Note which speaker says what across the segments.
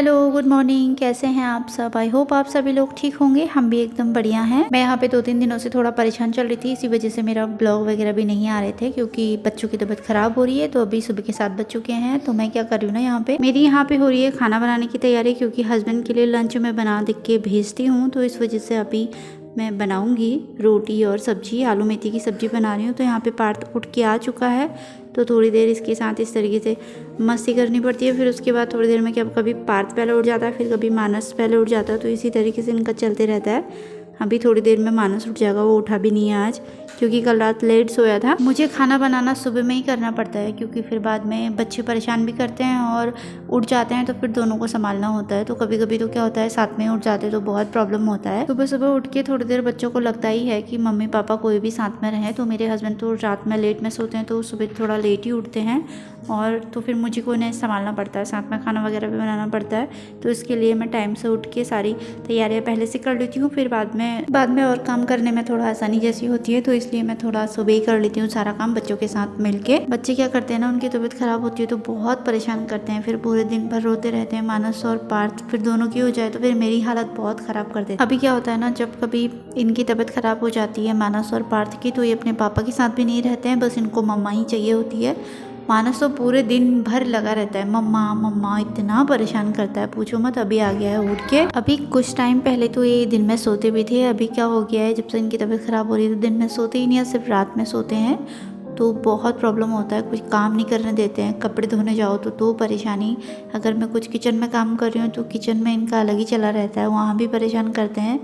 Speaker 1: Hello, good morning. कैसे हैं आप सब? आई होप आप सभी लोग ठीक होंगे। हम भी एकदम बढ़िया हैं। मैं यहाँ पे 2-3 दिनों से थोड़ा परेशान चल रही थी, इसी वजह से मेरा ब्लॉग वगैरह भी नहीं आ रहे थे क्योंकि बच्चों की तबीयत खराब हो रही है। तो अभी सुबह के 7 बज चुके हैं। तो मैं क्या कर रही हूँ ना, यहाँ पे मेरी यहाँ पे हो रही है खाना बनाने की तैयारी, क्योंकि हस्बैंड के लिए लंच में बना दिख के भेजती हूँ। तो इस वजह से अभी मैं बनाऊंगी रोटी और सब्जी, आलू मेथी की सब्जी बना रही हूँ। तो यहाँ पे पार्थ उठ के आ चुका है, तो थोड़ी देर इसके साथ इस तरीके से मस्ती करनी पड़ती है। फिर उसके बाद थोड़ी देर में क्या, कभी पार्थ पहले उठ जाता है, फिर कभी मानस पहले उठ जाता है। तो इसी तरीके से इनका चलते रहता है। अभी थोड़ी देर में मानस उठ जाएगा, वो उठा भी नहीं है आज क्योंकि कल रात लेट सोया था। मुझे खाना बनाना सुबह में ही करना पड़ता है क्योंकि फिर बाद में बच्चे परेशान भी करते हैं और उठ जाते हैं, तो फिर दोनों को संभालना होता है। तो कभी कभी तो क्या होता है, साथ में उठ जाते हैं तो बहुत प्रॉब्लम होता है। सुबह सुबह उठ के थोड़ी देर बच्चों को लगता ही है कि मम्मी पापा कोई भी साथ में रहे। तो मेरे हस्बैंड तो रात में लेट में सोते हैं, तो सुबह थोड़ा लेट ही उठते हैं, और तो फिर मुझे को इन्हें संभालना पड़ता है, साथ में खाना वगैरह भी बनाना पड़ता है। तो इसके लिए मैं टाइम से उठ के सारी तैयारियाँ पहले से कर लेती हूँ, फिर बाद में और काम करने में थोड़ा आसानी जैसी होती है। तो इसलिए मैं थोड़ा सुबह ही कर लेती हूँ सारा काम बच्चों के साथ मिलके। बच्चे क्या करते हैं ना, उनकी तबीयत खराब होती है तो बहुत परेशान करते हैं, फिर पूरे दिन भर रोते रहते हैं। मानस और पार्थ फिर दोनों की हो जाए तो फिर मेरी हालत बहुत ख़राब कर देती है। अभी क्या होता है ना, जब कभी इनकी तबीयत ख़राब हो जाती है मानस और पार्थ की, तो ये अपने पापा के साथ भी नहीं रहते हैं, बस इनको मम्मा ही चाहिए होती है। मानस तो पूरे दिन भर लगा रहता है, मम्मा मम्मा, इतना परेशान करता है पूछो मत। अभी आ गया है उठ के। अभी कुछ टाइम पहले तो ये दिन में सोते भी थे, अभी क्या हो गया है, जब से इनकी तबीयत खराब हो रही है तो दिन में सोते ही नहीं है, सिर्फ रात में सोते हैं। तो बहुत प्रॉब्लम होता है, कुछ काम नहीं करने देते हैं। कपड़े धोने जाओ तो परेशानी। अगर मैं कुछ किचन में काम कर रही हूँ तो किचन में इनका अलग ही चला रहता है, वहाँ भी परेशान करते हैं।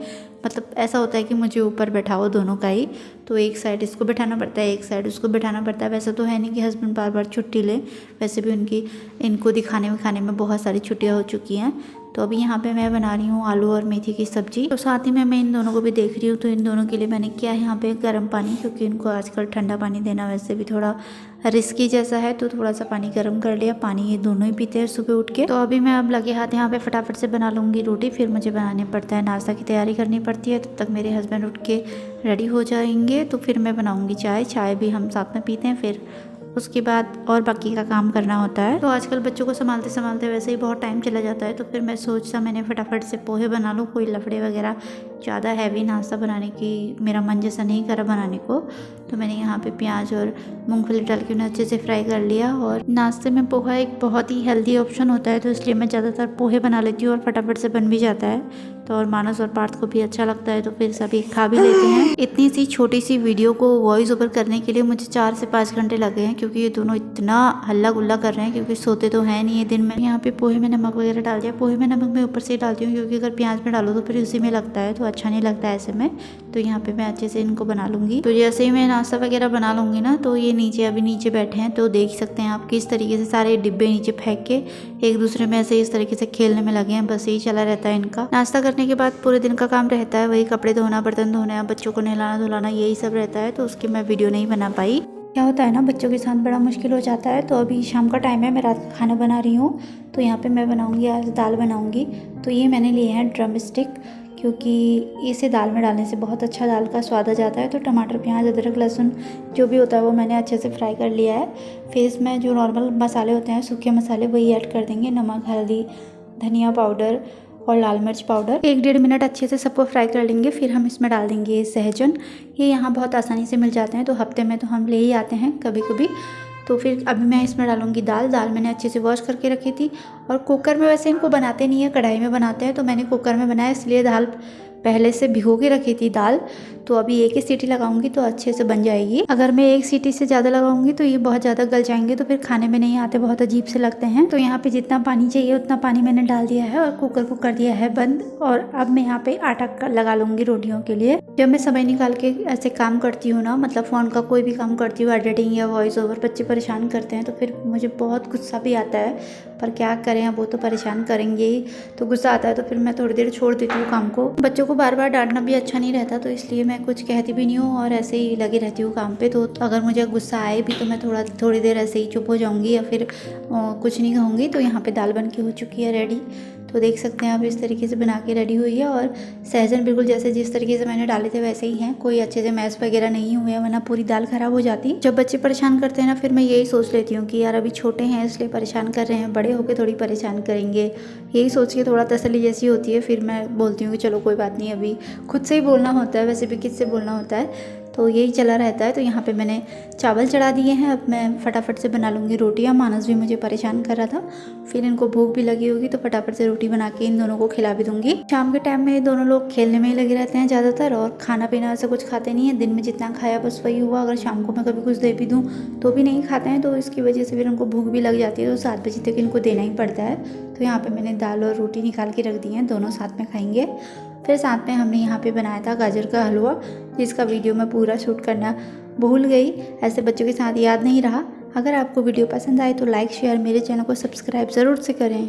Speaker 1: मतलब ऐसा होता है कि मुझे ऊपर बैठाओ दोनों का ही, तो एक साइड इसको बैठाना पड़ता है, एक साइड उसको बैठाना पड़ता है। वैसा तो है नहीं कि हस्बैंड बार बार छुट्टी ले, वैसे भी इनको दिखाने में बहुत सारी छुट्टियाँ हो चुकी हैं। तो अभी यहाँ पे मैं बना रही हूँ आलू और मेथी की सब्जी। तो साथ ही में मैं इन दोनों को भी देख रही हूँ, तो इन दोनों के लिए मैंने किया है यहाँ पे गर्म पानी, क्योंकि इनको आजकल ठंडा पानी देना वैसे भी थोड़ा रिस्की जैसा है। तो थोड़ा सा पानी गर्म कर लिया, पानी ये दोनों ही पीते हैं सुबह उठ के। तो अभी मैं अब लगे हाथ यहाँ पे फटाफट से बना लूँगी रोटी, फिर मुझे बनाने पड़ता है, नाश्ता की तैयारी करनी पड़ती है। तब तक मेरे हस्बैंड उठ के रेडी हो जाएंगे, तो फिर मैं बनाऊँगी चाय भी हम साथ में पीते हैं। फिर उसके बाद और बाकी का काम करना होता है। तो आजकल बच्चों को संभालते संभालते वैसे ही बहुत टाइम चला जाता है। तो फिर मैं सोचा मैंने फटाफट से पोहे बना लूँ, कोई लफड़े वगैरह ज़्यादा हैवी नाश्ता बनाने की मेरा मन जैसा नहीं करा बनाने को। तो मैंने यहाँ पे प्याज और मूंगफली डाल के उन्हें अच्छे से फ्राई कर लिया। और नाश्ते में पोहा एक बहुत ही हेल्दी ऑप्शन होता है, तो इसलिए मैं ज़्यादातर पोहे बना लेती हूँ और फटाफट से बन भी जाता है। तो और मानस और पार्थ को भी अच्छा लगता है, तो फिर सभी खा भी लेते हैं। इतनी सी छोटी सी वीडियो को वॉइस ओवर करने के लिए मुझे 4 से 5 घंटे लगे हैं, क्योंकि ये दोनों इतना हल्ला गुल्ला कर रहे हैं, क्योंकि सोते तो हैं नहीं ये दिन में। यहाँ पे पोहे में नमक वगैरह डाल दिया। पोहे में नमक मैं ऊपर से डालती हूँ, क्योंकि अगर प्याज में डालो तो फिर उसी में लगता है, तो अच्छा नहीं लगता है ऐसे में। तो यहाँ पे मैं अच्छे से इनको बना लूँगी। तो जैसे ही मैं नाश्ता वगैरह बना लूँगी ना, तो ये अभी नीचे बैठे हैं, तो देख सकते हैं आप किस तरीके से सारे डिब्बे नीचे फेंक के एक दूसरे में ऐसे इस तरीके से खेलने में लगे हैं। बस यही चला रहता है इनका। नाश्ता करने के बाद पूरे दिन का काम रहता है, वही कपड़े धोना, बर्तन धोना, बच्चों को नहलाना धुलाना, यही सब रहता है। तो उसकी मैं वीडियो नहीं बना पाई। क्या होता है ना, बच्चों के साथ बड़ा मुश्किल हो जाता है। तो अभी शाम का टाइम है, मैं रात का खाना बना रही हूँ। तो यहाँ पे मैं बनाऊँगी आज दाल बनाऊँगी। तो ये मैंने लिए हैं ड्रम स्टिक, क्योंकि इसे दाल में डालने से बहुत अच्छा दाल का स्वाद आ जाता है। तो टमाटर, प्याज, अदरक, लहसुन जो भी होता है वो मैंने अच्छे से फ्राई कर लिया है। फिर इसमें जो नॉर्मल मसाले होते हैं, सूखे मसाले, वही ऐड कर देंगे। नमक, हल्दी, धनिया पाउडर और लाल मिर्च पाउडर। 1-1.5 मिनट अच्छे से सबको फ्राई कर लेंगे। फिर हम इसमें डाल देंगे सहजन। ये यहाँ बहुत आसानी से मिल जाते हैं, तो हफ्ते में तो हम ले ही आते हैं कभी कभी। तो फिर अभी मैं इसमें डालूंगी दाल मैंने अच्छे से वॉश करके रखी थी। और कुकर में वैसे इनको बनाते नहीं है, कढ़ाई में बनाते हैं, तो मैंने कुकर में बनाया, इसलिए दाल पहले से भिगो के रखी थी दाल। तो अभी एक ही सीटी लगाऊंगी तो अच्छे से बन जाएगी। अगर मैं एक सीटी से ज़्यादा लगाऊंगी तो ये बहुत ज़्यादा गल जाएंगे, तो फिर खाने में नहीं आते, बहुत अजीब से लगते हैं। तो यहाँ पे जितना पानी चाहिए उतना पानी मैंने डाल दिया है और कुकर को कर दिया है बंद। और अब मैं यहाँ पे आटा लगा लूँगी रोटियों के लिए। जब मैं समय निकाल के ऐसे काम करती हूँ ना, मतलब फ़ोन का कोई भी काम करती हूँ, एडिटिंग या वॉइस ओवर, बच्चे परेशान करते हैं, तो फिर मुझे बहुत गुस्सा भी आता है। पर क्या करें, वो तो परेशान करेंगे ही, तो गुस्सा आता है। तो फिर मैं थोड़ी देर छोड़ देती हूँ काम को। बच्चों को बार बार डांटना भी अच्छा नहीं रहता, तो इसलिए मैं कुछ कहती भी नहीं हूँ और ऐसे ही लगी रहती हूँ काम पे। तो अगर मुझे गुस्सा आए भी तो मैं थोड़ी देर ऐसे ही चुप हो जाऊँगी या फिर कुछ नहीं कहूँगी। तो यहाँ पे दाल बन के हो चुकी है रेडी। तो देख सकते हैं आप इस तरीके से बना के रेडी हुई है। और सहजन बिल्कुल जैसे जिस तरीके से मैंने डाले थे वैसे ही हैं, कोई अच्छे से मैश वगैरह नहीं हुए हैं, वरना पूरी दाल ख़राब हो जाती। जब बच्चे परेशान करते हैं ना, फिर मैं यही सोच लेती हूँ कि यार अभी छोटे हैं इसलिए परेशान कर रहे हैं, बड़े होकर थोड़ी परेशान करेंगे, यही सोच के थोड़ा तसल्ली जैसी होती है। फिर मैं बोलती हूँ कि चलो कोई बात नहीं, अभी खुद से ही बोलना होता है, वैसे भी किससे बोलना होता है, तो यही चला रहता है। तो यहाँ पे मैंने चावल चढ़ा दिए हैं, अब मैं फटाफट से बना लूँगी रोटियाँ। मानस भी मुझे परेशान कर रहा था, फिर इनको भूख भी लगी होगी तो फटाफट से रोटी बना के इन दोनों को खिला भी दूँगी। शाम के टाइम में ये दोनों लोग खेलने में ही लगे रहते हैं ज़्यादातर, और खाना पीना ऐसा कुछ खाते नहीं है। दिन में जितना खाया बस वही हुआ, अगर शाम को मैं कभी कुछ दे भी दूँ तो भी नहीं खाते हैं, तो इसकी वजह से फिर उनको भूख भी लग जाती है, तो 7 बजे तक इनको देना ही पड़ता है। तो यहाँ पर मैंने दाल और रोटी निकाल के रख दी हैं, दोनों साथ में खाएँगे। फिर साथ में हमने यहाँ पे बनाया था गाजर का हलवा, जिसका वीडियो मैं पूरा शूट करना भूल गई, ऐसे बच्चों के साथ याद नहीं रहा। अगर आपको वीडियो पसंद आए तो लाइक शेयर, मेरे चैनल को सब्सक्राइब ज़रूर से करें।